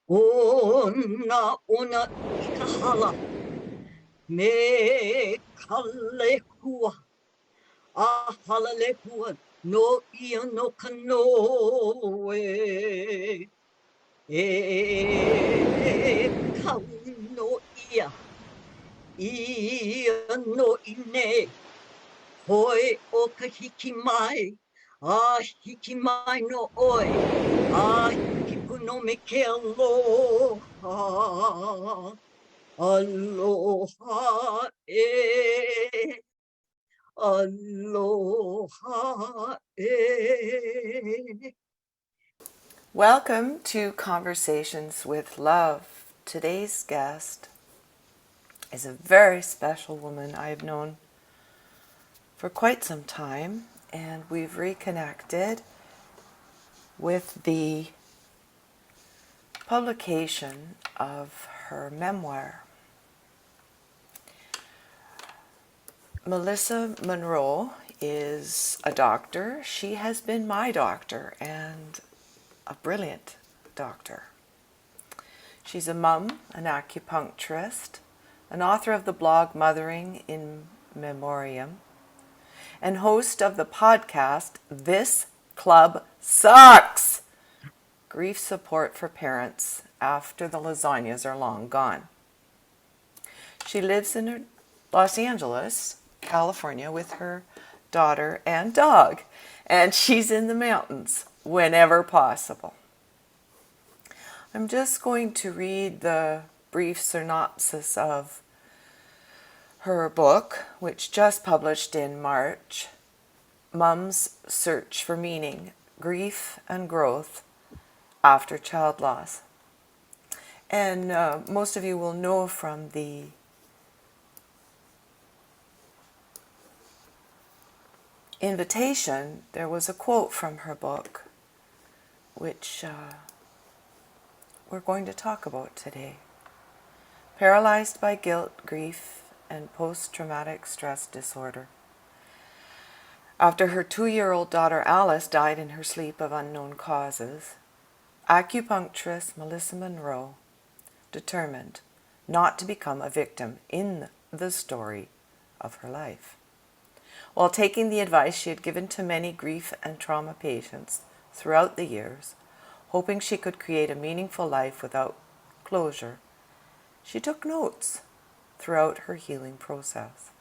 Ona ikahala me kalekua ahalalekua no ia no kanoe e kau no ia no ine hoi o ka hiki mai a hiki mai no oi a hiki puno me ke aloha aloha aloha Welcome to Conversations with Love. Today's guest is a very special woman I've known for quite some time, and we've reconnected with the publication of her memoir. Melissa Monroe is a doctor. She has been my doctor and a brilliant doctor. She's a mum, an acupuncturist, an author of the blog Mothering in Memoriam, and host of the podcast This Club Sucks! Grief support for parents after the lasagnas are long gone. She lives in Los Angeles, California, with her daughter and dog, and she's in the mountains whenever possible. I'm just going to read the brief synopsis of her book, which just published in March, Mum's Search for Meaning, Grief and Growth After Child Loss. And most of you will know from the invitation, there was a quote from her book, which we're going to talk about today. Paralyzed by guilt, grief, and post-traumatic stress disorder. After her 2-year-old daughter Alice died in her sleep of unknown causes, acupuncturist Melissa Monroe determined not to become a victim in the story of her life. While taking the advice she had given to many grief and trauma patients throughout the years, hoping she could create a meaningful life without closure, she took notes throughout her healing process.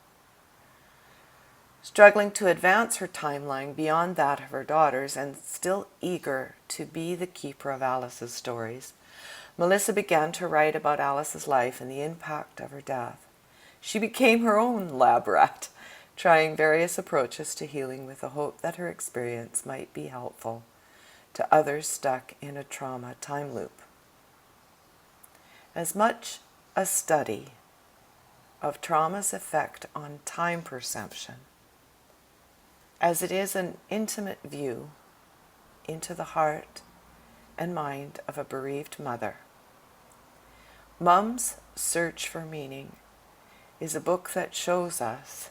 Struggling to advance her timeline beyond that of her daughters and still eager to be the keeper of Alice's stories, Melissa began to write about Alice's life and the impact of her death. She became her own lab rat, trying various approaches to healing with the hope that her experience might be helpful to others stuck in a trauma time loop. As much a study of trauma's effect on time perception as it is an intimate view into the heart and mind of a bereaved mother. Mum's Search for Meaning is a book that shows us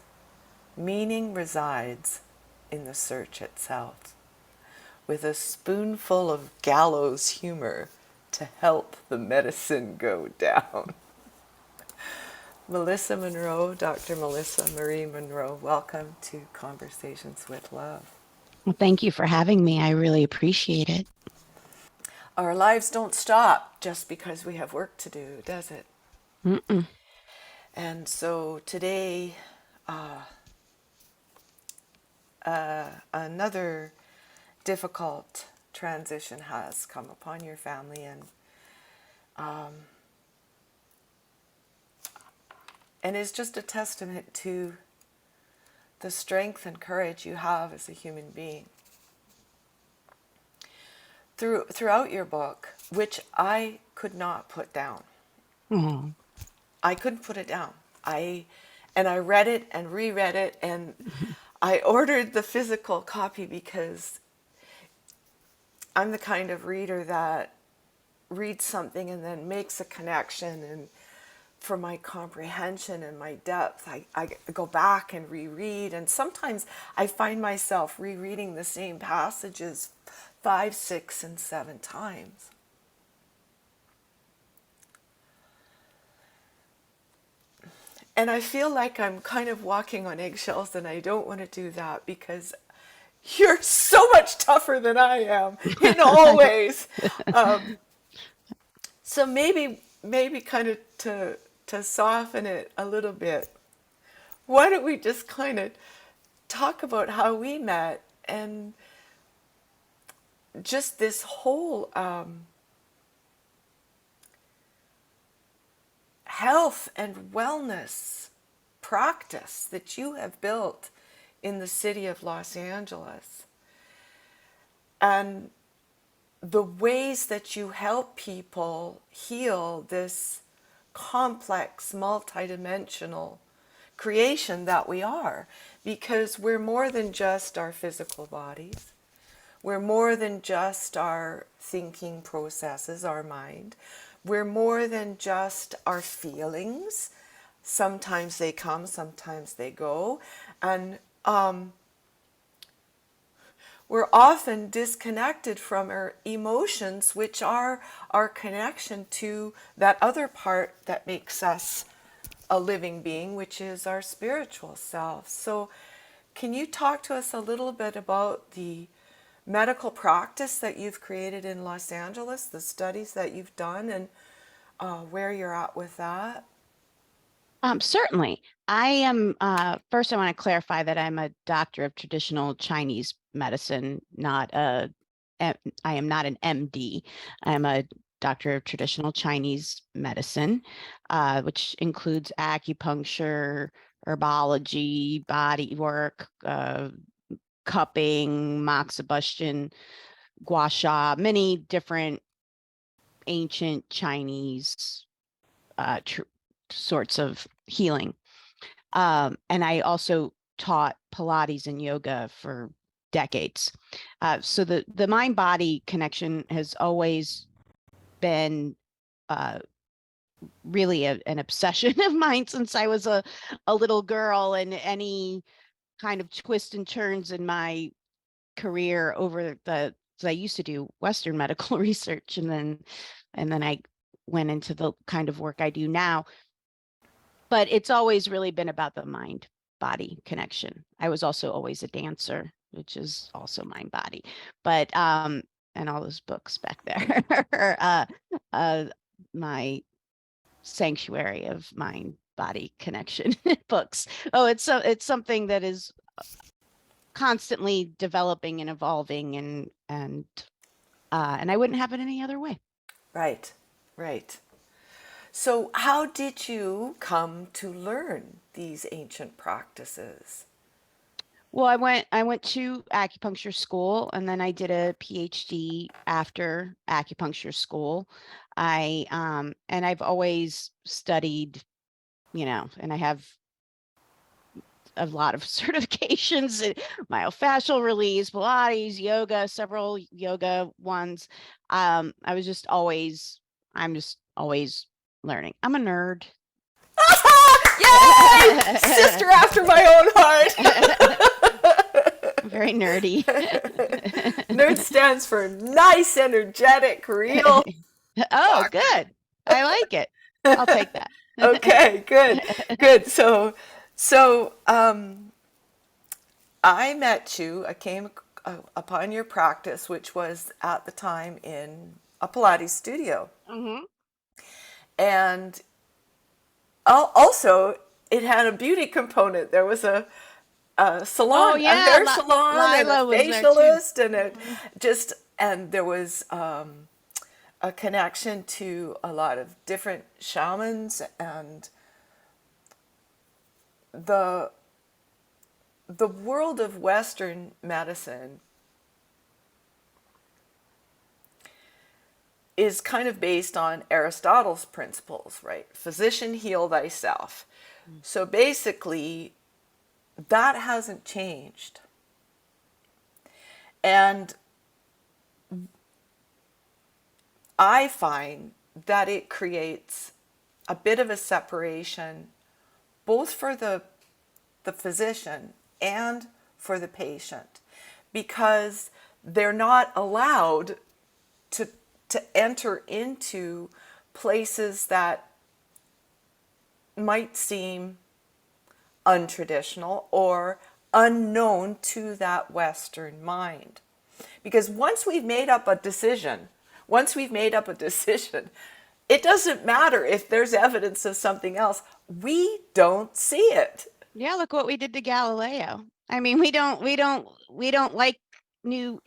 meaning resides in the search itself, with a spoonful of gallows humor to help the medicine go down. Melissa Monroe, Dr. Melissa Marie Monroe, welcome to Conversations with Love. Well, thank you for having me. I really appreciate it. Our lives don't stop just because we have work to do, does it? Mm-mm. And so today, another difficult transition has come upon your family, and it's just a testament to the strength and courage you have as a human being. Throughout your book, which I could not put down. Oh. I couldn't put it down. I read it and reread it, and I ordered the physical copy because I'm the kind of reader that reads something and then makes a connection, and for my comprehension and my depth, I go back and reread, and sometimes I find myself rereading the same passages 5, 6, and 7 times. And I feel like I'm kind of walking on eggshells, and I don't want to do that because you're so much tougher than I am in all ways. So maybe kind of to soften it a little bit, why don't we just kind of talk about how we met and just this whole health and wellness practice that you have built in the city of Los Angeles, and the ways that you help people heal this complex, multidimensional creation that we are, because we're more than just our physical bodies. We're more than just our thinking processes, our mind. We're more than just our feelings. Sometimes they come, sometimes they go. And we're often disconnected from our emotions, which are our connection to that other part that makes us a living being, which is our spiritual self. So can you talk to us a little bit about the medical practice that you've created in Los Angeles, the studies that you've done, and where you're at with that? Certainly. I am, first, I want to clarify that I'm a doctor of traditional Chinese medicine, I am not an MD. I'm a doctor of traditional Chinese medicine, which includes acupuncture, herbology, body work, cupping, moxibustion, gua sha, many different ancient Chinese sorts of healing. And I also taught Pilates and yoga for decades. So the mind-body connection has always been really an obsession of mine since I was a little girl, and any kind of twists and turns in my career so I used to do Western medical research, and then I went into the kind of work I do now. But it's always really been about the mind body connection. I was also always a dancer, which is also mind body. But and all those books back there my sanctuary of mind body connection books. Oh, it's something that is constantly developing and evolving, and I wouldn't have it any other way. Right, right. So how did you come to learn these ancient practices? Well, I went to acupuncture school, and then I did a PhD after acupuncture school. And I've always studied, and I have a lot of certifications, myofascial release, Pilates, yoga, several yoga ones. I'm just always learning. I'm a nerd. Yay! Sister after my own heart. Very nerdy. Nerd stands for nice, energetic, real. Oh, good. I like it. I'll take that. Okay, good, good. So I met you. I came upon your practice, which was at the time in a Pilates studio, and also it had a beauty component. There was a salon, Oh, yeah. a hair salon, and a Lila was there facialist, too. and there was a connection to a lot of different shamans, and the world of Western medicine is kind of based on Aristotle's principles, right? Physician, heal thyself. So basically, that hasn't changed. And I find that it creates a bit of a separation, both for the physician and for the patient, because they're not allowed to enter into places that might seem untraditional or unknown to that Western mind. Because once we've made up a decision, it doesn't matter if there's evidence of something else. We don't see it. Yeah, look what we did to Galileo. I mean, we don't like new,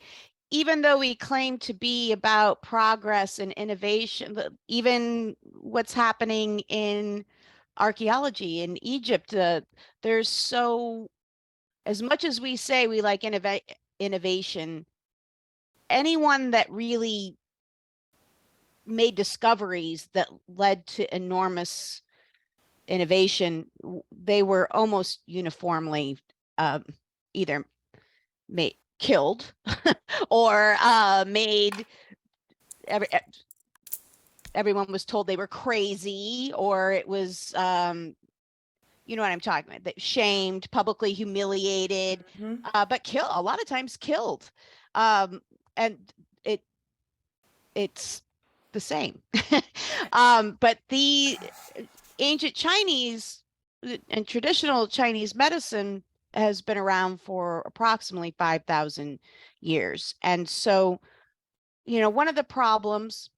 even though we claim to be about progress and innovation, even what's happening in archaeology in Egypt, there's so, as much as we say we like innovation, anyone that really made discoveries that led to enormous innovation, they were almost uniformly either made killed or made everyone was told they were crazy, or it was you know what I'm talking about, that shamed, publicly humiliated, but kill a lot of times killed. And it's the same. But the ancient Chinese and traditional Chinese medicine has been around for approximately 5,000 years. And so, you know, one of the problems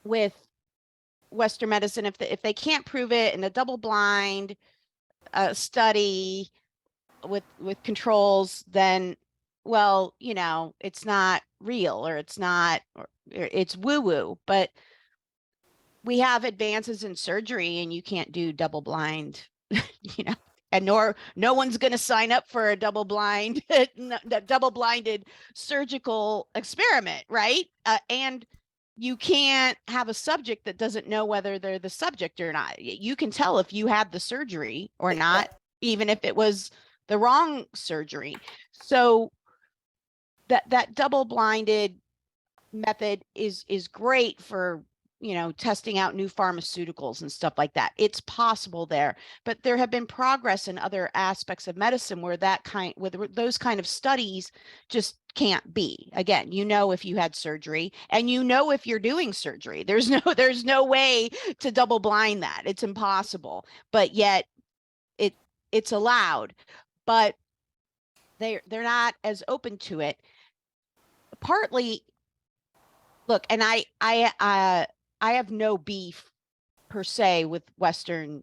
with Western medicine, if they can't prove it in a double-blind study with controls, then, well, you know, it's not real, or it's not, or it's woo-woo. But we have advances in surgery, and you can't do double-blind, you know, and no one's going to sign up for a double-blinded surgical experiment, right? And you can't have a subject that doesn't know whether they're the subject or not. You can tell if you had the surgery or not, even if it was the wrong surgery. So that double-blinded method is great for, you know, testing out new pharmaceuticals and stuff like that. It's possible there, but there have been progress in other aspects of medicine where those kind of studies just can't be. Again, you know, if you had surgery, and you know, if you're doing surgery, there's no way to double blind that. It's impossible, but yet it's allowed. But they're not as open to it. Partly, look, and I have no beef per se with Western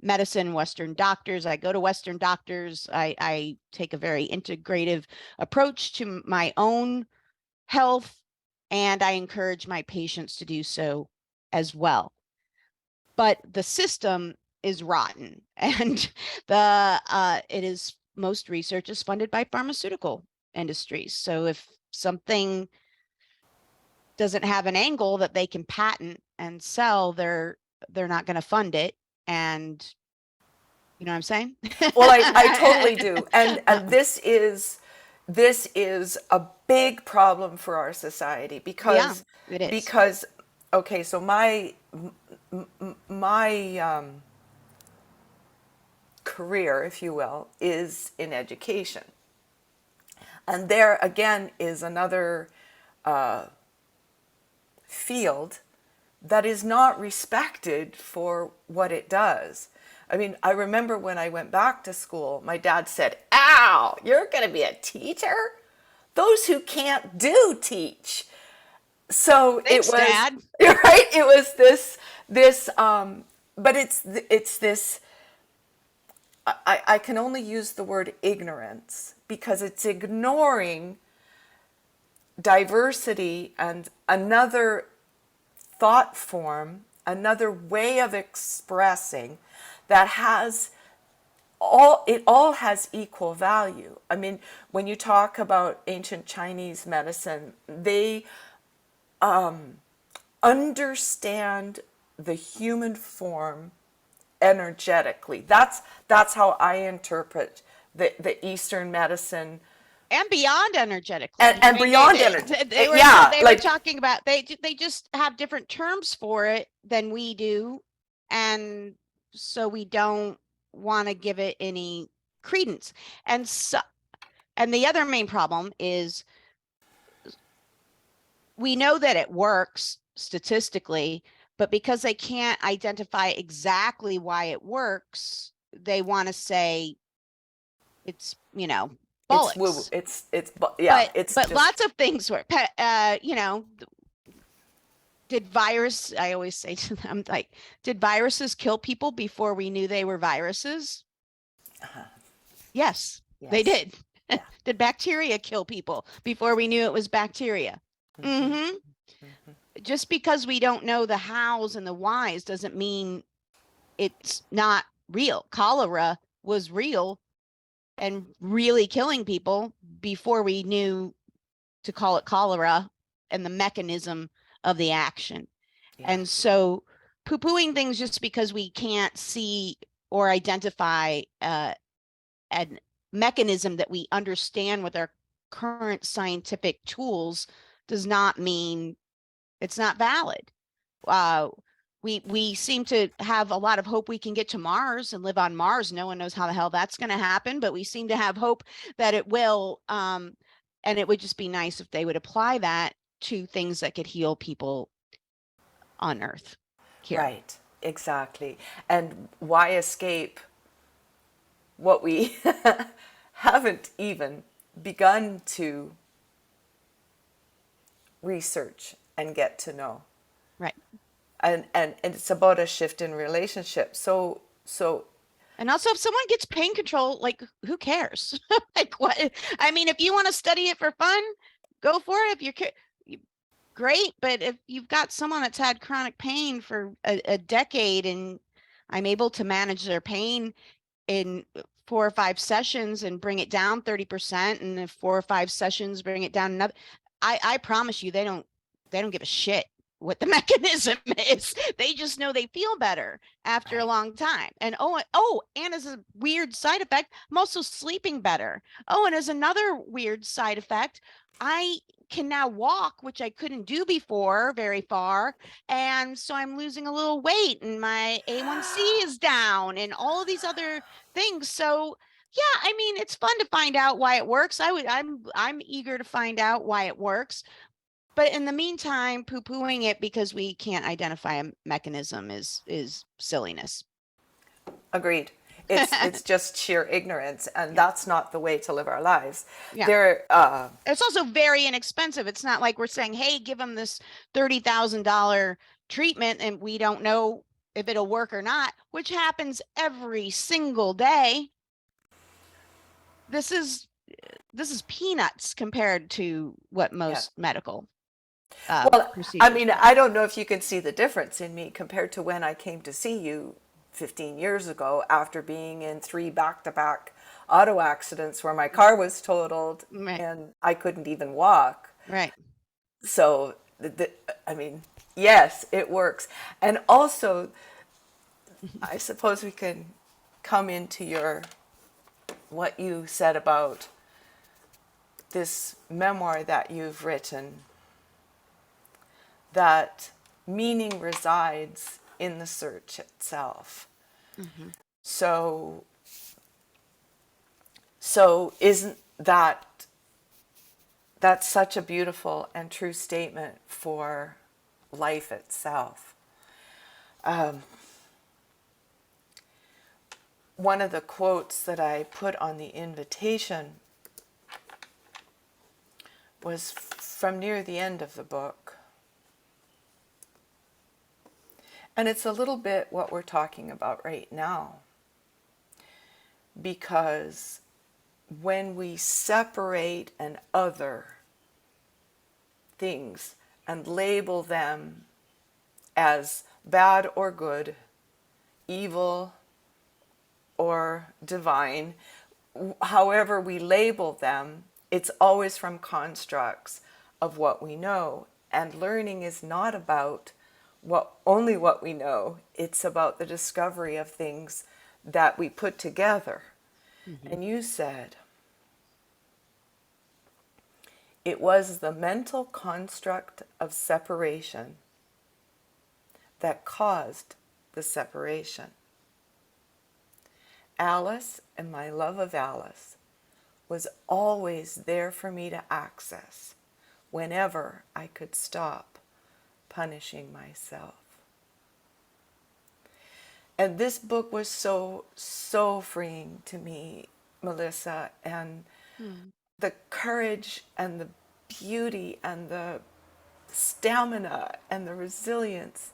medicine, Western doctors. I go to Western doctors. I take a very integrative approach to my own health, and I encourage my patients to do so as well. But the system is rotten, and most research is funded by pharmaceutical industries. So if something doesn't have an angle that they can patent and sell, they're not going to fund it. And you know what I'm saying? Well, I totally do. And this is a big problem for our society because it is. Okay, so my career, if you will, is in education. And there again is another field that is not respected for what it does. I mean, I remember when I went back to school, my dad said, "Ow, you're going to be a teacher? Those who can't do teach." So Thanks, it was, Dad. right? It was but it's this, I can only use the word ignorance because it's ignoring diversity and another thought form, another way of expressing that has it all has equal value. I mean, when you talk about ancient Chinese medicine, they understand the human form energetically. That's how I interpret the Eastern medicine. And beyond energetically, and beyond energy. They were talking about, they just have different terms for it than we do, and so we don't want to give it any credence. And the other main problem is, we know that it works statistically, but because they can't identify exactly why it works, they want to say it's, It's woo. bollocks. Yeah. It's But just lots of things were, did virus, I always say to them, like, did viruses kill people before we knew they were viruses? Yes, they yes. did. Yeah. Did bacteria kill people before we knew it was bacteria? Mm-hmm. Mm-hmm. Mm-hmm. Just because we don't know the hows and the whys doesn't mean it's not real. Cholera was real and really killing people before we knew to call it cholera and the mechanism of the action. Yeah. And so poo-pooing things just because we can't see or identify a mechanism that we understand with our current scientific tools does not mean it's not valid. We seem to have a lot of hope we can get to Mars and live on Mars. No one knows how the hell that's going to happen, but we seem to have hope that it will. And it would just be nice if they would apply that to things that could heal people on Earth here. Right. Exactly. And why escape what we haven't even begun to research and get to know? Right. And it's about a shift in relationship. So And also, if someone gets pain control, like, who cares? Like, what? I mean, if you want to study it for fun, go for it. If great. But if you've got someone that's had chronic pain for a decade and I'm able to manage their pain in 4 or 5 sessions and bring it down 30%, and if 4 or 5 sessions bring it down another, I promise you, they don't give a shit what the mechanism is. They just know they feel better after a long time. And and as a weird side effect, I'm also sleeping better. Oh, and as another weird side effect, I can now walk, which I couldn't do before very far. And so I'm losing a little weight and my A1C is down and all of these other things. So yeah, I mean, it's fun to find out why it works. I'm eager to find out why it works. But in the meantime, poo-pooing it because we can't identify a mechanism is silliness. agreed. It's just sheer ignorance, and that's not the way to live our lives. Yeah. It's also very inexpensive. It's not like we're saying, hey, give them this $30,000 treatment and we don't know if it'll work or not, which happens every single day. This is peanuts compared to what most medical Well, procedures I mean, are. I don't know if you can see the difference in me compared to when I came to see you 15 years ago after being in 3 back-to-back auto accidents where my car was totaled Right. and I couldn't even walk. Right. So, I mean, yes, it works. And also, I suppose we can come into what you said about this memoir that you've written, that meaning resides in the search itself. Mm-hmm. So isn't that's such a beautiful and true statement for life itself. One of the quotes that I put on the invitation was from near the end of the book. And it's a little bit what we're talking about right now. Because when we separate and other things and label them as bad or good, evil or divine, however we label them, it's always from constructs of what we know. And learning is not about only what we know. It's about the discovery of things that we put together. Mm-hmm. And you said, it was the mental construct of separation that caused the separation. Alice and my love of Alice was always there for me to access whenever I could stop punishing myself. And this book was so freeing to me, Melissa, and Hmm. the courage and the beauty and the stamina and the resilience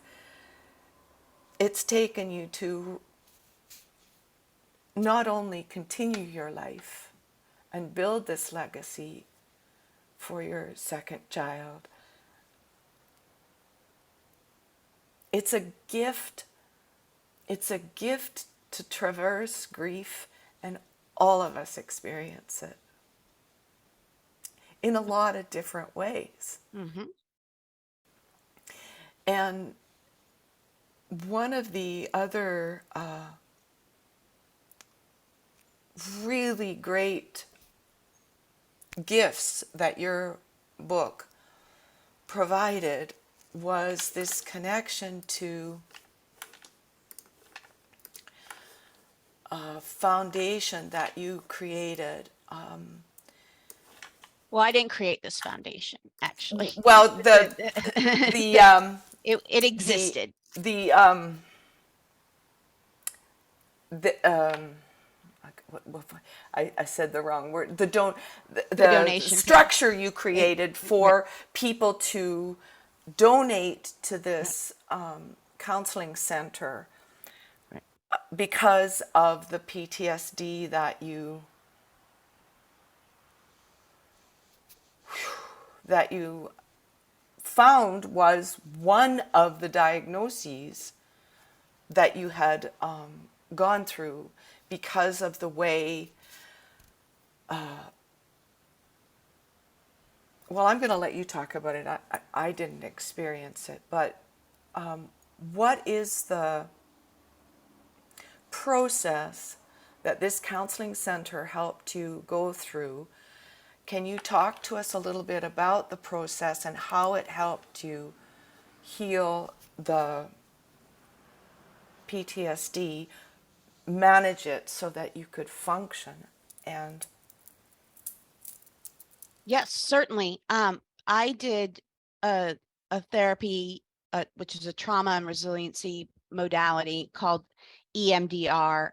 it's taken you to not only continue your life and build this legacy for your second child. It's a gift. It's a gift to traverse grief, and all of us experience it in a lot of different ways. Mm-hmm. And one of the other really great gifts that your book provided was this connection to a foundation that you created. Well, I didn't create this foundation, actually. Well, the It existed. the I said the wrong word. The donation structure you created for people to donate to this counseling center Right. because of the PTSD that you found was one of the diagnoses that you had gone through because of the way. Well, I'm going to let you talk about it. I didn't experience it, but what is the process that this counseling center helped you go through? Can you talk to us a little bit about the process and how it helped you heal the PTSD, manage it so that you could function? And Yes, certainly. I did a therapy, which is a trauma and resiliency modality called EMDR.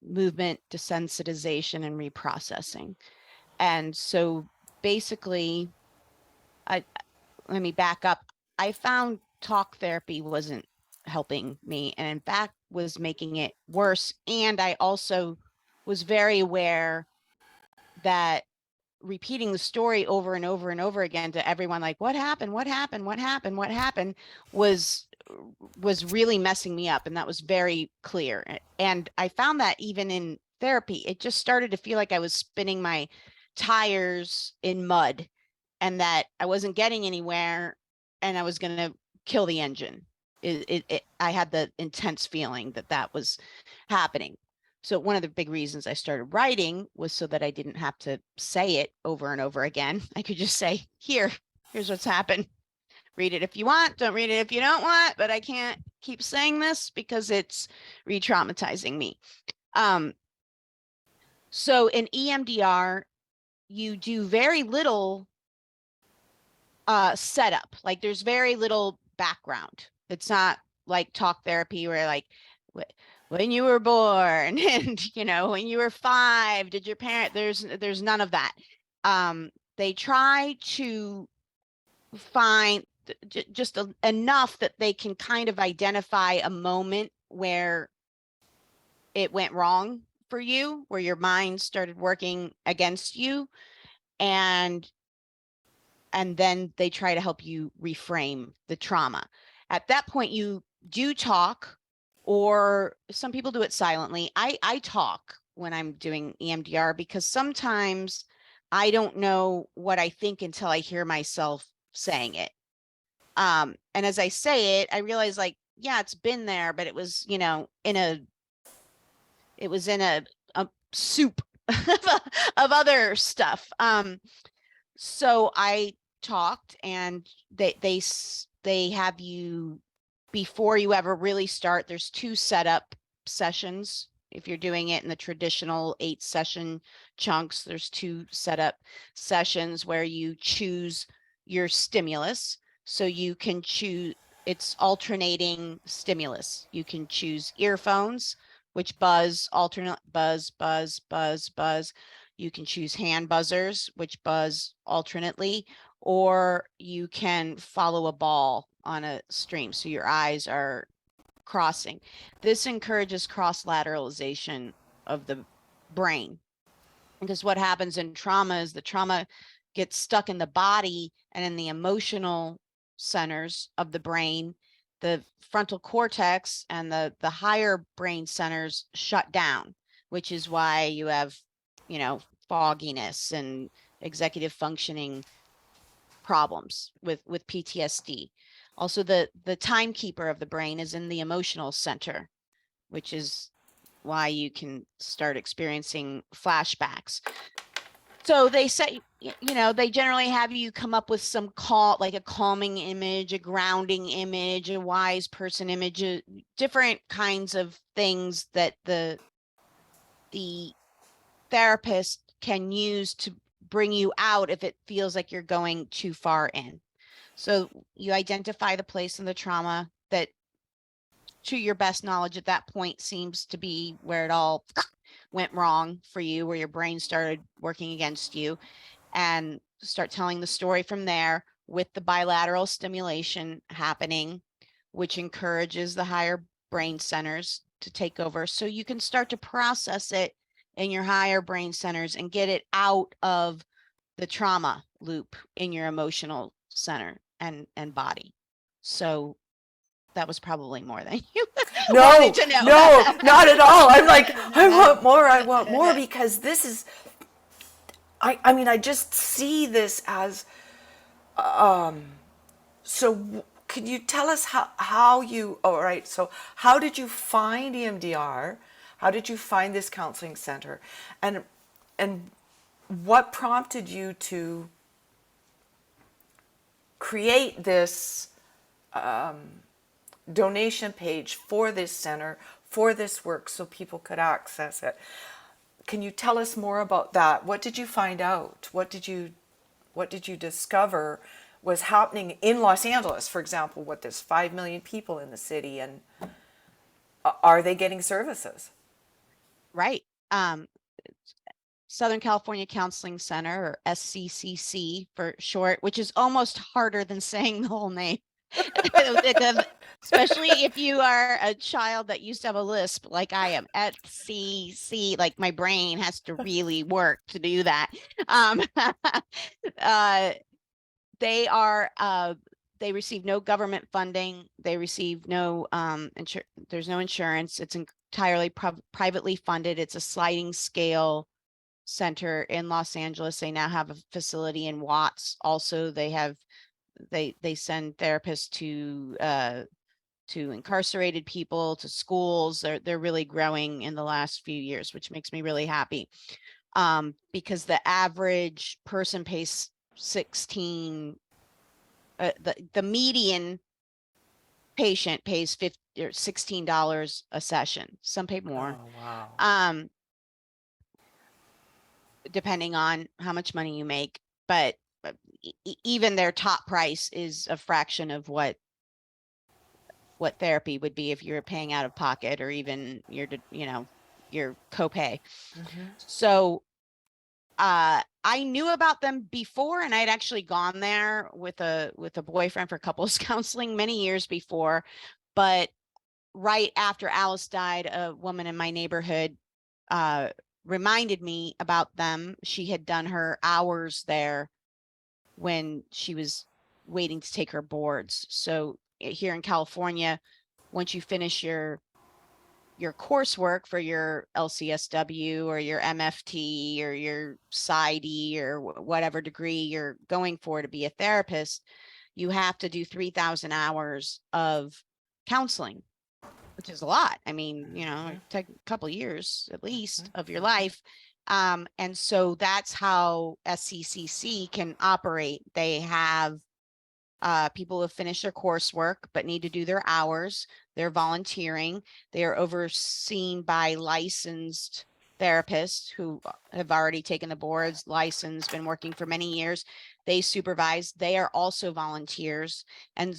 Movement desensitization and reprocessing. And so basically, let me back up. I found talk therapy wasn't helping me, and in fact was making it worse. And I also was very aware that repeating the story over and over and over again to everyone, like, what happened, what happened, what happened, what happened, was really messing me up. And that was very clear. And I found that even in therapy, it just started to feel like I was spinning my tires in mud and that I wasn't getting anywhere and I was going to kill the engine. I had the intense feeling that that was happening. So one of the big reasons I started writing was so that I didn't have to say it over and over again. I could just say, here's what's happened. Read it if you want, don't read it if you don't want, but I can't keep saying this because it's re-traumatizing me. So in EMDR, you do very little setup. Like there's very little background. It's not like talk therapy where like when you were born and when you were 5, did your parent, there's none of that. They try to find just enough that they can kind of identify a moment where it went wrong for you, where your mind started working against you, and then they try to help you reframe the trauma. At that point, you do talk, or some people do it silently. I talk when I'm doing EMDR because sometimes I don't know what I think until I hear myself saying it. And as I say it, I realize, like, yeah, it's been there, but it was, in a soup of other stuff. So I talked, and they have you, before you ever really start, there's 2 setup sessions. If you're doing it in the traditional 8-session chunks, there's 2 setup sessions where you choose your stimulus. So you can choose, it's alternating stimulus. You can choose earphones, which buzz, alternate buzz, buzz, buzz, buzz. You can choose hand buzzers, which buzz alternately, or you can follow a ball on a stream. So your eyes are crossing. This encourages cross-lateralization of the brain, because what happens in trauma is the trauma gets stuck in the body and in the emotional centers of the brain. The frontal cortex and the higher brain centers shut down, which is why you have, you know, fogginess and executive functioning problems with PTSD. Also, the timekeeper of the brain is in the emotional center, which is why you can start experiencing flashbacks. So they say, you know, they generally have you come up with some like a calming image, a grounding image, a wise person image, different kinds of things that the therapist can use to bring you out if it feels like you're going too far in. So you identify the place in the trauma that, to your best knowledge at that point, seems to be where it all went wrong for you, where your brain started working against you, and start telling the story from there with the bilateral stimulation happening, which encourages the higher brain centers to take over. So you can start to process it in your higher brain centers and get it out of the trauma loop in your emotional center and body. So that was probably more than you wanted to know. No, not at all. I'm like, I want more, because this is, I mean, I just see this as, so could you tell us how you, all right, so how did you find EMDR? How did you find this counseling center? And what prompted you to create this donation page for this center, for this work, so people could access it? Can you tell us more about that? What did you find out? What did you discover was happening in Los Angeles, for example? What, there's 5 million people in the city, and are they getting services? Right. Southern California Counseling Center, or SCCC for short, which is almost harder than saying the whole name. Especially if you are a child that used to have a lisp like I am. SCC, like my brain has to really work to do that. They are they receive no government funding. They receive no there's no insurance. It's entirely privately funded. It's a sliding scale center in Los Angeles. They now have a facility in Watts. Also, they have they send therapists to incarcerated people, to schools. They're really growing in the last few years, which makes me really happy. Because the average person pays 16, the median patient pays $16 a session. Some pay more. Oh, wow. Depending on how much money you make, but even their top price is a fraction of what therapy would be if you're paying out of pocket, or even your, you know, your copay. So I knew about them before, and I'd actually gone there with a boyfriend for couples counseling many years before. But right after Alice died, a woman in my neighborhood reminded me about them. She had done her hours there when she was waiting to take her boards. So here in California, once you finish your coursework for your LCSW or your MFT or your PsyD or whatever degree you're going for to be a therapist, you have to do 3,000 hours of counseling, which is a lot. I mean, you know, it take a couple of years at least of your life. And so that's how SCCC can operate. They have people who have finished their coursework but need to do their hours. They're volunteering. They are overseen by licensed therapists who have already taken the boards, licensed, been working for many years. They supervise. They are also volunteers. And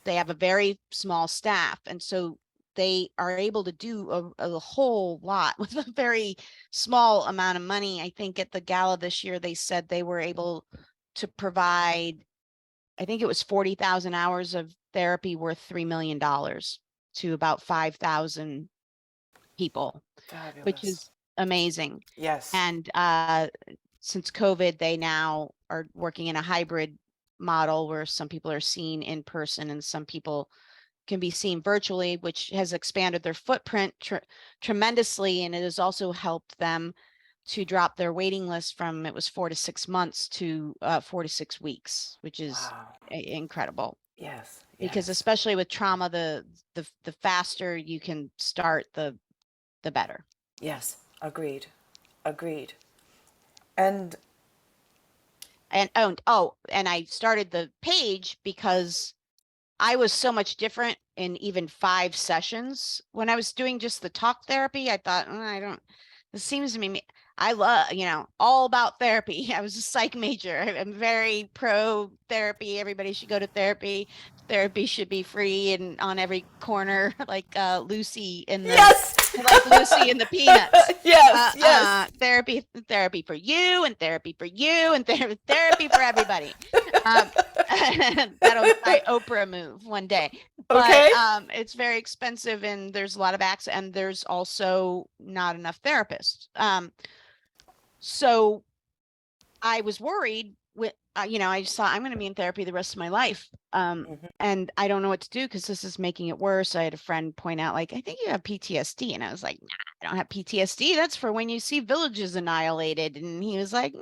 They have a very small staff, and so they are able to do a whole lot with a very small amount of money. I think at the gala this year, they said they were able to provide, I think it was 40,000 hours of therapy worth $3 million to about 5,000 people, which Fabulous. is amazing. Yes. And since COVID, they now are working in a hybrid model where some people are seen in person and some people can be seen virtually, which has expanded their footprint tremendously. And it has also helped them to drop their waiting list from, it was 4 to 6 months to 4 to 6 weeks, which is Wow. incredible. Yes. Because Yes. especially with trauma, the faster you can start, the better. Yes. Agreed. Agreed. And And and I started the page because I was so much different in even 5 sessions. When I was doing just the talk therapy, I thought, I don't, this seems to me, I love, all about therapy. I was a psych major. I'm very pro therapy. Everybody should go to therapy. Therapy should be free and on every corner, like Lucy in the, yes. like Lucy in the Peanuts. Yes. Yes. Therapy for you, and therapy for you, and therapy for everybody. That'll be my Oprah move one day. But Okay. it's very expensive, and there's a lot of access, and there's also not enough therapists. So I was worried with, I just thought I'm going to be in therapy the rest of my life. And I don't know what to do because this is making it worse. I had a friend point out, like, I think you have PTSD. And I was like, nah, I don't have PTSD. That's for when you see villages annihilated. And he was like,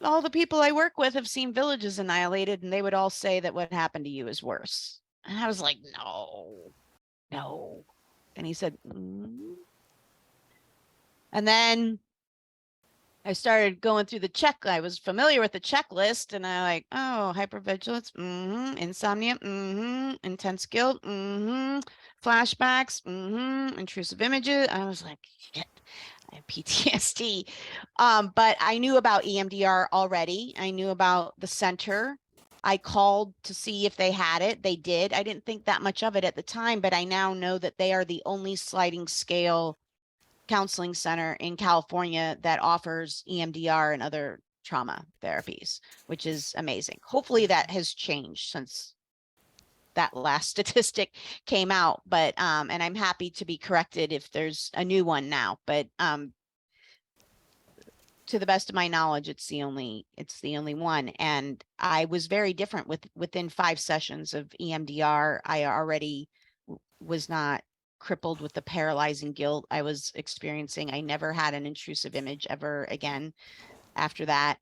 all the people I work with have seen villages annihilated, and they would all say that what happened to you is worse. And I was like, no. And he said, And then I started going through the check. I was familiar with the checklist, and I like, hypervigilance, insomnia, intense guilt, flashbacks, intrusive images. I was like, shit, I have PTSD. But I knew about EMDR already. I knew about the center. I called to see if they had it. They did. I didn't think that much of it at the time, but I now know that they are the only sliding scale counseling center in California that offers EMDR and other trauma therapies, which is amazing. Hopefully that has changed since that last statistic came out, but and I'm happy to be corrected if there's a new one now, but to the best of my knowledge, it's the only one. And I was very different within 5 sessions of EMDR. I already was not crippled with the paralyzing guilt I was experiencing. I never had an intrusive image ever again after that.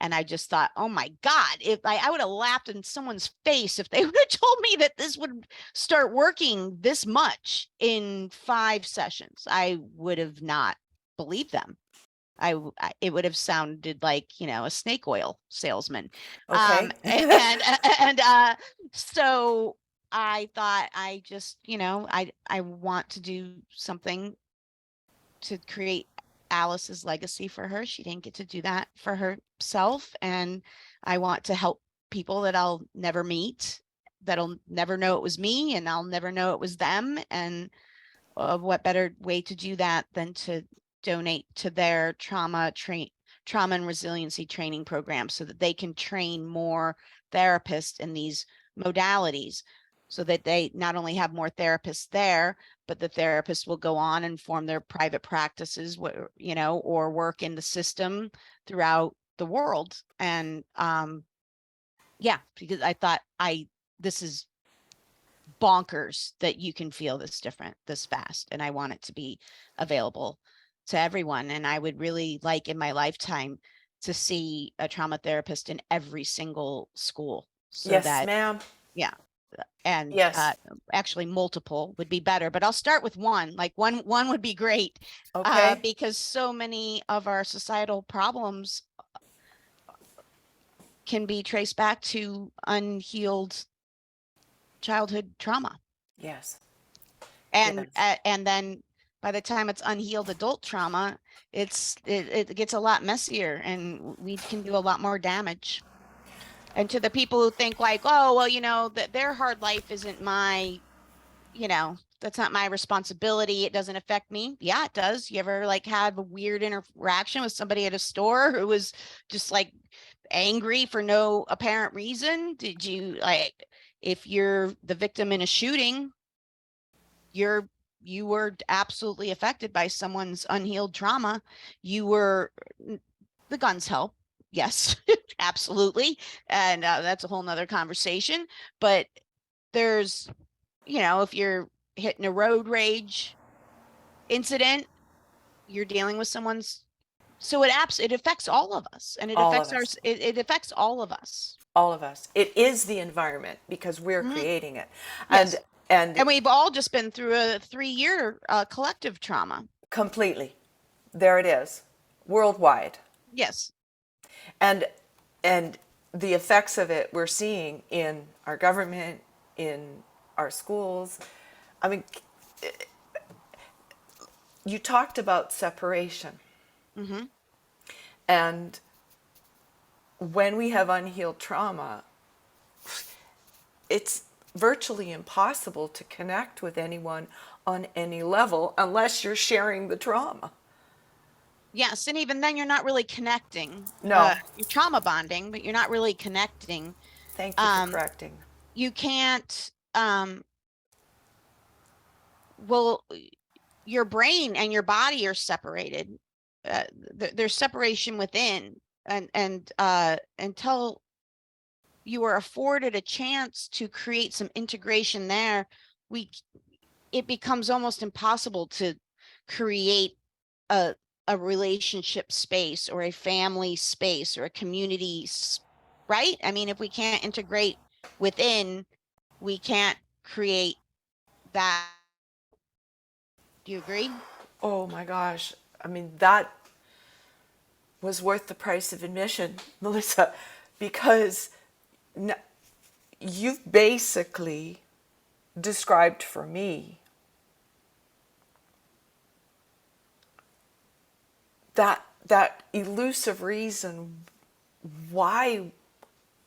And I just thought, oh my God, if I would have laughed in someone's face if they would have told me that this would start working this much in 5 sessions. I would have not believed them. It would have sounded like, a snake oil salesman. Okay. So I thought I just, I want to do something to create Alice's legacy for her. She didn't get to do that for herself. And I want to help people that I'll never meet, that'll never know it was me, and I'll never know it was them. And what better way to do that than to donate to their trauma and resiliency training program so that they can train more therapists in these modalities, so that they not only have more therapists there, but the therapists will go on and form their private practices, or work in the system throughout the world. And because I thought this is bonkers that you can feel this different this fast, and I want it to be available to everyone. And I would really like in my lifetime to see a trauma therapist in every single school, so yes, that ma'am. and Yes. actually multiple would be better, but I'll start with one. Like one would be great. Okay. Because so many of our societal problems can be traced back to unhealed childhood trauma. Yes. And Yes. and then by the time it's unhealed adult trauma, it gets a lot messier, and we can do a lot more damage. And to the people who think like, oh, well, you know, that their hard life isn't my, you know, that's not my responsibility. It doesn't affect me. Yeah, it does. You ever like have a weird interaction with somebody at a store who was just like angry for no apparent reason? Did you like, if you're the victim in a shooting, you were absolutely affected by someone's unhealed trauma. You were, the guns help. Yes, absolutely. And that's a whole nother conversation. But there's, you know, if you're hitting a road rage incident, you're dealing with someone's, so it affects all of us, and it All of affects us. it affects all of us. All of us. It is the environment because we're Mhm. creating it. And Yes. and And we've all just been through a 3-year collective trauma. completely. There it is. Worldwide. Yes. And and the effects of it we're seeing in our government, in our schools. I mean, you talked about separation. Mm-hmm. And when we have unhealed trauma, it's virtually impossible to connect with anyone on any level unless you're sharing the trauma. Yes, and even then, you're not really connecting. No, You're trauma bonding, but you're not really connecting. thank you for Um, correcting. you can't. Well, your brain and your body are separated. There's separation within, and until you are afforded a chance to create some integration there, we it becomes almost impossible to create a a relationship space or a family space or a community, right? I mean, if we can't integrate within, we can't create that. Do you agree? Oh my gosh. I mean, that was worth the price of admission, Melissa, because you've basically described for me that elusive reason why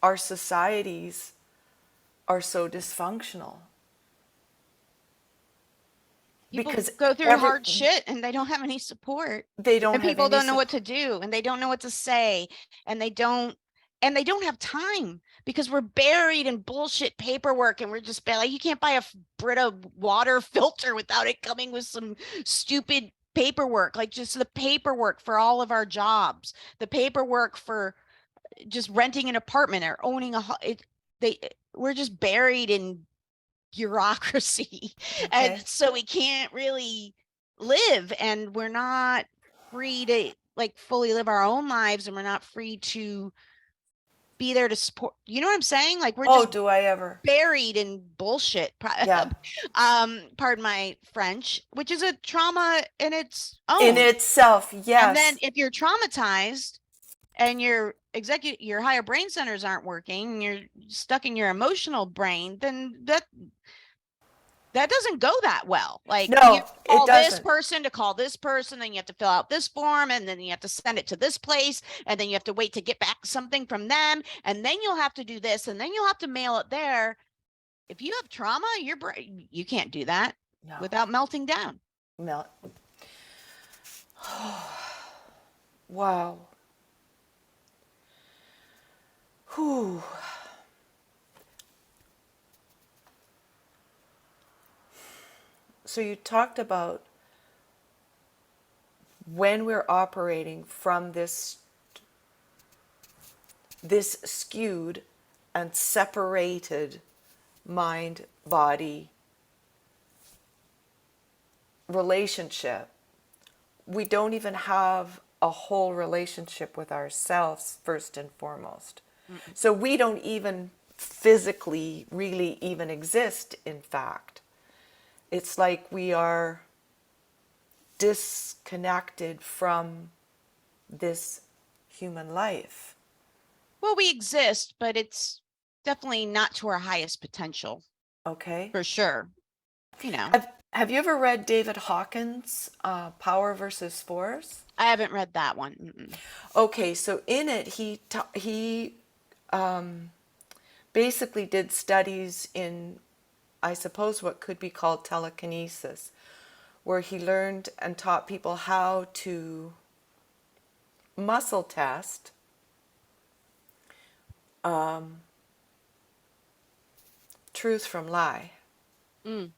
our societies are so dysfunctional. People Because go through hard shit and they don't have any support, they don't and have people any don't know what to do, and they don't know what to say, and they don't have time because we're buried in bullshit paperwork, and we're just like, you can't buy a Brita water filter without it coming with some stupid paperwork, like just the paperwork for all of our jobs, the paperwork for just renting an apartment or owning they we're just buried in bureaucracy. And Okay. so we can't really live, and we're not free to like fully live our own lives, and we're not free to be there to support, you know what I'm saying? Like we're Oh, just do I ever? buried in bullshit. Yeah. Pardon my French, which is a trauma in its In own. itself, And then yes. if you're traumatized and your higher brain centers aren't working, and you're stuck in your emotional brain, then that doesn't go that well. Like you No, it call this doesn't. person to call this person, then you have to fill out this form, and then you have to send it to this place, and then you have to wait to get back something from them, and then you'll have to do this, and then you'll have to mail it there. If you have trauma, your brain, you can't do that No. without melting down. Mel. Wow. Whew. So you talked about when we're operating from this skewed and separated mind body relationship, we don't even have a whole relationship with ourselves first and foremost. Mm-mm. So we don't even physically really even exist, in fact. It's like we are disconnected from this human life. Well, we exist, but it's definitely not to our highest potential, Okay. for sure. You know, Have you ever read David Hawkins' Power versus Force? I haven't read that one. Mm-mm. Okay, so in it he basically did studies in, I suppose, what could be called telekinesis, where he learned and taught people how to muscle test truth from lie. Mm.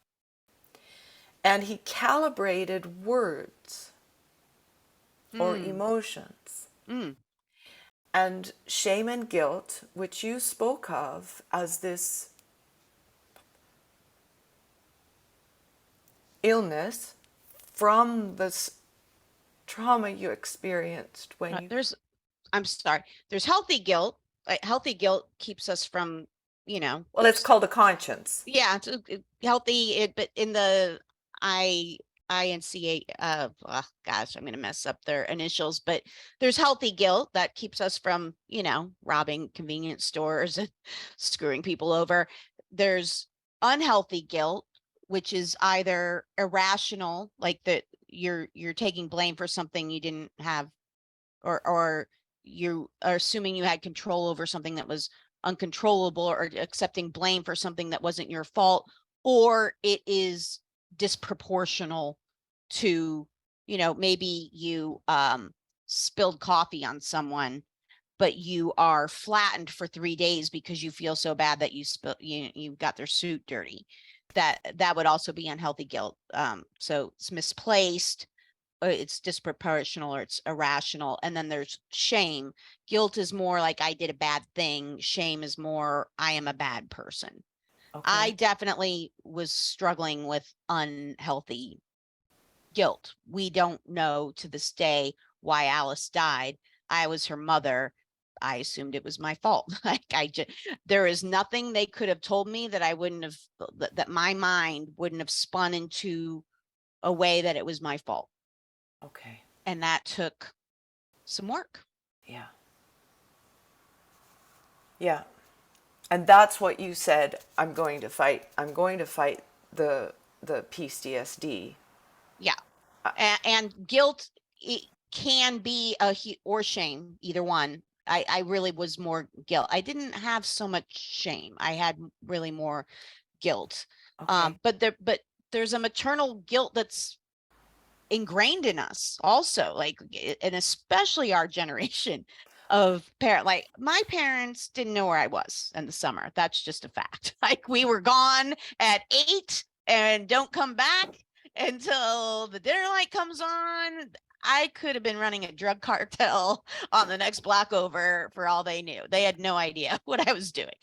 And he calibrated words or Mm. emotions. Mm. And shame and guilt, which you spoke of as this illness from this trauma you experienced when you... I'm sorry. There's healthy guilt. Healthy guilt keeps us from, you know, Well, it's called a conscience. yeah, healthy. But in the I INCA, gosh, I'm gonna mess up their initials. But there's healthy guilt that keeps us from, you know, robbing convenience stores and screwing people over. There's unhealthy guilt, which is either irrational, like that you're taking blame for something you didn't have, or you are assuming you had control over something that was uncontrollable, or accepting blame for something that wasn't your fault, or it is disproportional to, you know, maybe you spilled coffee on someone, but you are flattened for 3 days because you feel so bad that you got their suit dirty. That would also be unhealthy guilt. So it's misplaced, it's disproportional, or it's irrational. And then there's shame. Guilt is more like I did a bad thing. Shame is more I am a bad person. I Okay. definitely was struggling with unhealthy guilt. We don't know to this day why Alice died. I was her mother. I assumed it was my fault. There is nothing they could have told me that I wouldn't have, that my mind wouldn't have spun into a way that it was my fault. Okay. And that took some work. Yeah. Yeah. And that's what you said, I'm going to fight. I'm going to fight the PTSD. Yeah. And guilt, it can be or shame, either one. I really was more guilt. I didn't have so much shame. I had really more guilt. Okay. But there's a maternal guilt that's ingrained in us also, like, and especially our generation of parent, like my parents didn't know where I was in the summer. That's just a fact. Like, we were gone at 8 and don't come back until the dinner light comes on. I could have been running a drug cartel on the next block over for all they knew. They had no idea what I was doing.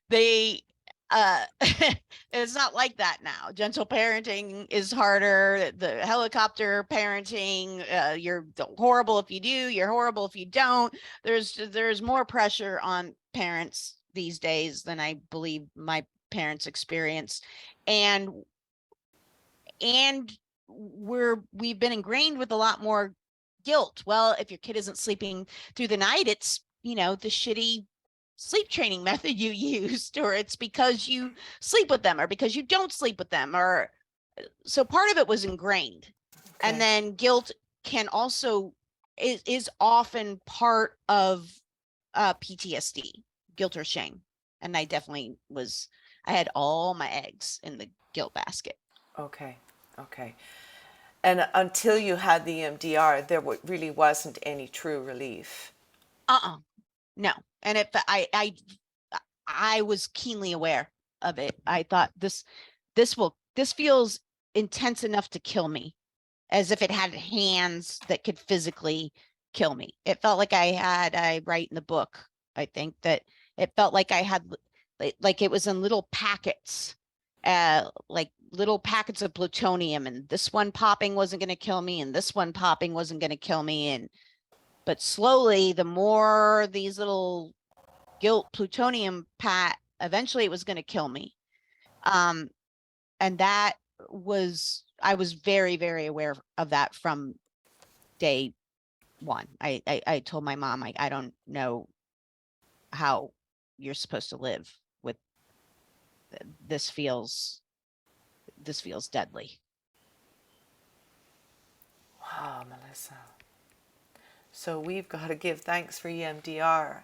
They It's not like that now. Gentle parenting is harder. The helicopter parenting, you're horrible if you do, you're horrible if you don't. There's more pressure on parents these days than I believe my parents experienced. And we've been ingrained with a lot more guilt. Well, if your kid isn't sleeping through the night, it's, you know, the shitty sleep training method you used, or it's because you sleep with them, or because you don't sleep with them, or so part of it was ingrained. Okay. And then guilt can also is often part of PTSD, guilt or shame. And I had all my eggs in the guilt basket. Okay. Okay. And until you had the EMDR, there really wasn't any true relief. No. And I was keenly aware of it. I thought this feels intense enough to kill me, as if it had hands that could physically kill me. It felt like I write in the book, I think, that it felt like I had, like it was in little packets, like little packets of plutonium, and this one popping wasn't going to kill me, and this one popping wasn't going to kill me. But slowly, the more these little guilt plutonium eventually it was going to kill me. And that I was very, very aware of that from day one. I told my mom, I don't know how you're supposed to live with this. Feels deadly. Wow, Melissa. So we've got to give thanks for EMDR.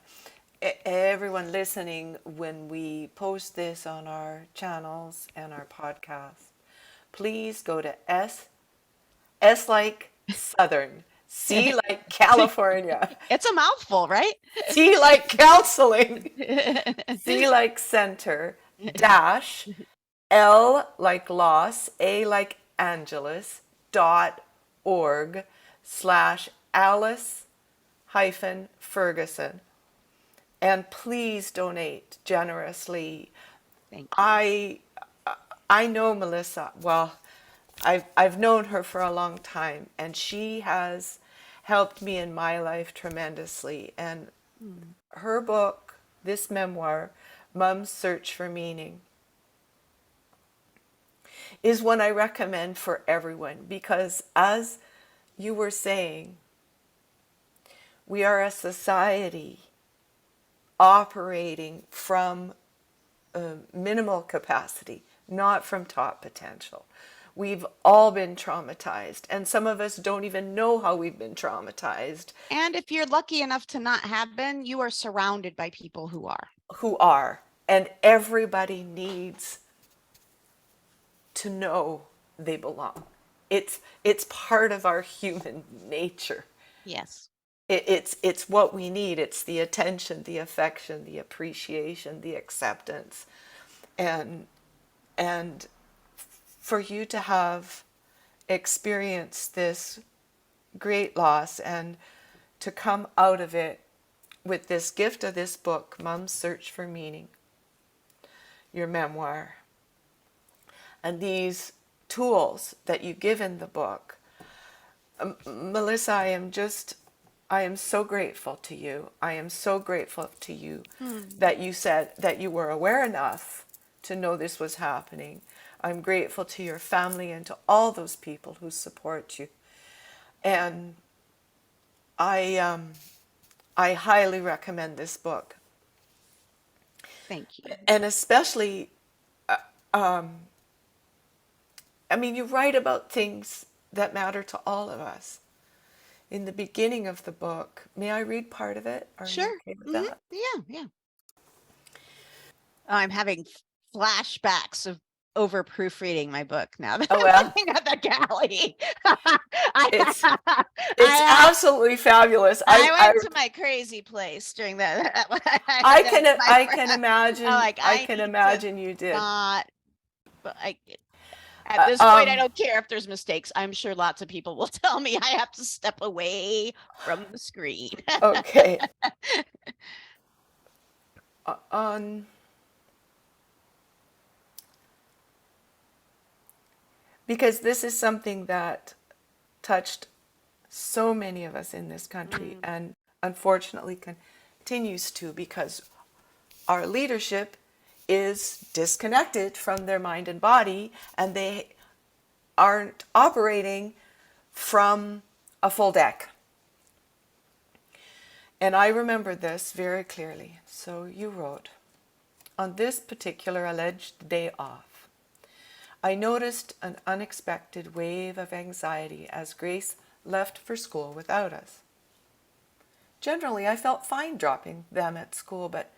everyone listening, when we post this on our channels and our podcast, please go to S like Southern, C like California, It's a mouthful, right? C like counseling, C like center, dash, L like Los, A like Angeles, .org/Alice hyphen Ferguson. And please donate generously. Thank you. I know Melissa well. I've known her for a long time, and she has helped me in my life tremendously. And her book, this memoir, Mom's Search for Meaning, is one I recommend for everyone, because as you were saying, we are a society operating from minimal capacity, not from top potential. We've all been traumatized, and some of us don't even know how we've been traumatized. And if you're lucky enough to not have been, you are surrounded by people who are. And everybody needs to know they belong. It's part of our human nature. Yes. It's what we need. It's the attention, the affection, the appreciation, the acceptance, and for you to have experienced this great loss and to come out of it with this gift of this book, Mom's Search for Meaning, your memoir, and these tools that you give in the book. Melissa, I am so grateful to you. I am so grateful to you that you said that you were aware enough to know this was happening. I'm grateful to your family and to all those people who support you. And I highly recommend this book. Thank you. And especially, I mean, you write about things that matter to all of us. In the beginning of the book, may I read part of it? Are Sure. you okay with that? Yeah. I'm having flashbacks of over proofreading my book now that Oh, I'm well. looking at the galley. It's absolutely fabulous. I went to my crazy place during that. I can imagine. I can need to imagine you did. not, but at this point, I don't care if there's mistakes. I'm sure lots of people will tell me I have to step away from the screen. Okay. Because this is something that touched so many of us in this country, and unfortunately continues to, because our leadership is disconnected from their mind and body, and they aren't operating from a full deck. And I remember this very clearly. So you wrote, on this particular alleged day off, I noticed an unexpected wave of anxiety as Grace left for school without us. Generally, I felt fine dropping them at school, but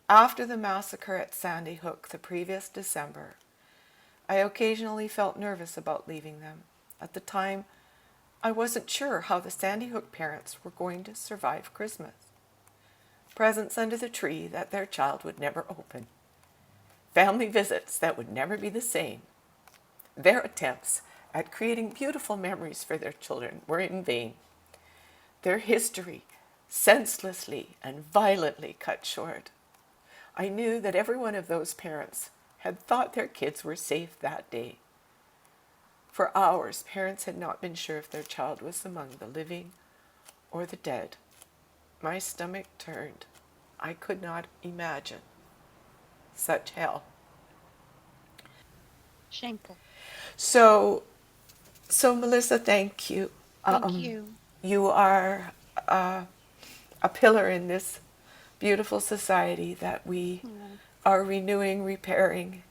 after the massacre at Sandy Hook the previous December, I occasionally felt nervous about leaving them. At the time, I wasn't sure how the Sandy Hook parents were going to survive Christmas. Presents under the tree that their child would never open. Family visits that would never be the same. Their attempts at creating beautiful memories for their children were in vain. Their history senselessly and violently cut short. I knew that every one of those parents had thought their kids were safe that day. For hours, parents had not been sure if their child was among the living or the dead. My stomach turned. I could not imagine such hell. Shameful. So Melissa, thank you. Thank you. You are a pillar in this beautiful society that we are renewing, repairing,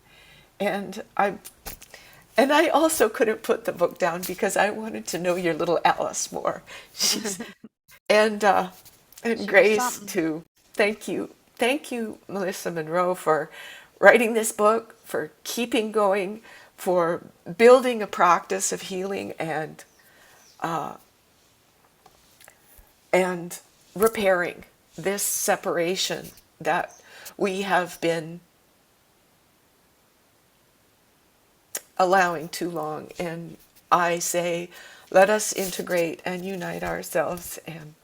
and I also couldn't put the book down because I wanted to know your little Alice more. And She Grace too. Thank you. Thank you, Melissa Monroe, for writing this book, for keeping going, for building a practice of healing and repairing this separation that we have been allowing too long. And I say, let us integrate and unite ourselves. And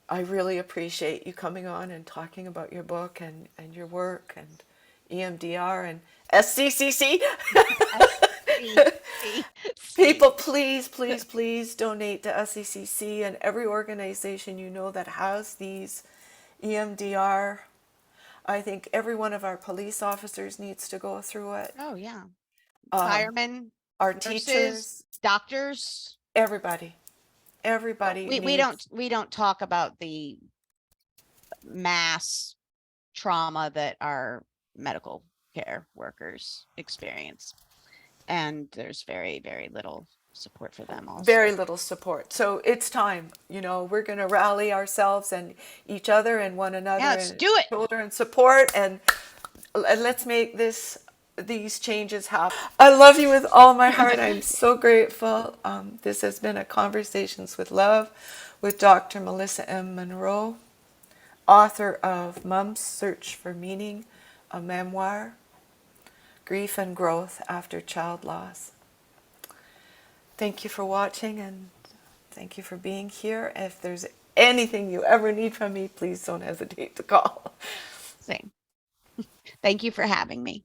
I really appreciate you coming on and talking about your book and your work and EMDR and SCCC. People, please, please, please donate to SCCC and every organization you know that has these EMDR. I think every one of our police officers needs to go through it. Oh yeah. Firemen, Our nurses, teachers, doctors. everybody. Everybody We needs. we don't talk about the mass trauma that our medical care workers experience. And there's very, very little support for them also. Very little support. So it's time, you know, we're going to rally ourselves and each other and one another. Yeah, let's and do it. Shoulder and support, and let's make these changes happen. I love you with all my heart. I'm so grateful. This has been a Conversations with Love with Dr. Melissa M Monroe, author of Mom's Search for Meaning, a memoir, Grief and Growth After Child Loss. Thank you for watching and thank you for being here. If there's anything you ever need from me, please don't hesitate to call. Same. Thank you for having me.